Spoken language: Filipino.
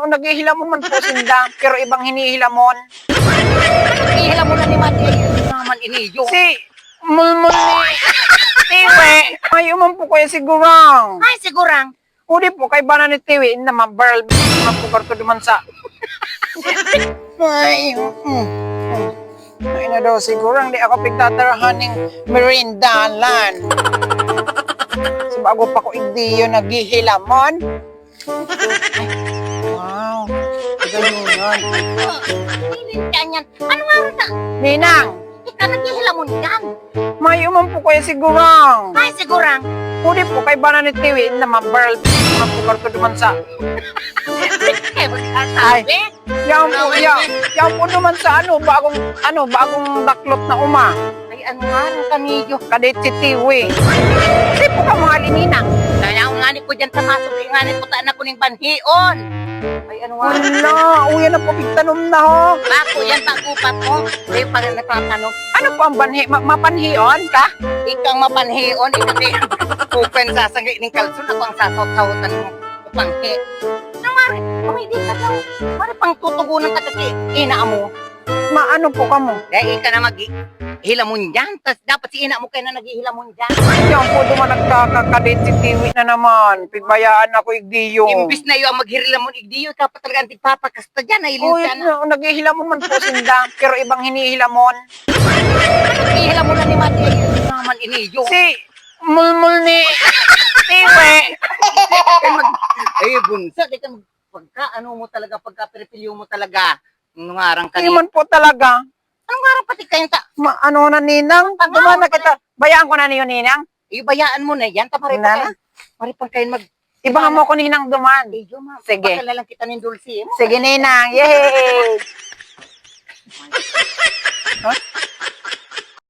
naghihilamon man po sinda, pero ibang hinihilamon. Ihilamon na ni Mati. Naman iniyo. Si Mulmul ni Tiwi. Ay, man po kayo sigurang. Ay, sigurang. Udi po kay bana ni Tiwi na mabarl. Mapukarto duman sa... Ay, ay na daw, sigurang di ako pigtatarahan ng merindalan. So, bago pa ko igdiyo naghihilamon. Wow, ganyan yun. Ganyan. Ano nga rin na? Ninang, Ikaw naghihilamon yan. may umam po kayo sigurang. Ay, sigurang. Udi po kay bana ni Tiwi na mabarl. Mapukarto duman sa... Eh, magkasabi. Yan po naman sa bagong daklot na uma. Ay, ano nga rin kaniyo. Kadit si Tiwi. Kasi po ka mga lininang. Kaya ang ngani ko dyan sa maso, kaya ngani ko taan ako ng banhion. Ay, ano nga rin. Wala, uyan na po pigtanom na ho. Bako yan, pagupat mo. Hindi pa rin nagtatanong. Ano po ang mapanhion ka? Ikang mapanhion, ikati kupen sasangay ng kalsun, ako ang sasaw-sawotan mo. Panghi. Ano nga rin? Kumidi ka daw. Mari pang tutugunan ka kasi ina mo. Maano po ka mo? Dahil ka na mag-hilamon dyan. Tapos dapat si ina mo kayo na nag-hilamon dyan. Yan po duman nagkakakadit si Tiwi na naman. Pigbayaan ako igdiyo. Imbis na yung maghilamon igdiyo, dapat talaga ang tigpapakasta dyan. Nahilin Uy, ka na. naghihilamon man po sinda, pero ibang hinihilamon. Nag-hilamon na ni Mati. Naman iniyo. Si Mulmul ni Tiwi. Ay, bunsa. Di ka pagka, ano mo talaga, pagka peripilyo mo talaga. Nung arang ka Hindi man po talaga. Anong arang pati kayo ta? Ano na ninang? Duman na kita. Bayaan ko na niyo ninang. Ibayaan mo na yan. Tapos Na? maripang kayo mag... Ibahan mo ko ninang duman. Medyo, ma'am. Sige. Pakala lang kita ng dulce mo. Sige ninang. Yay! Huh?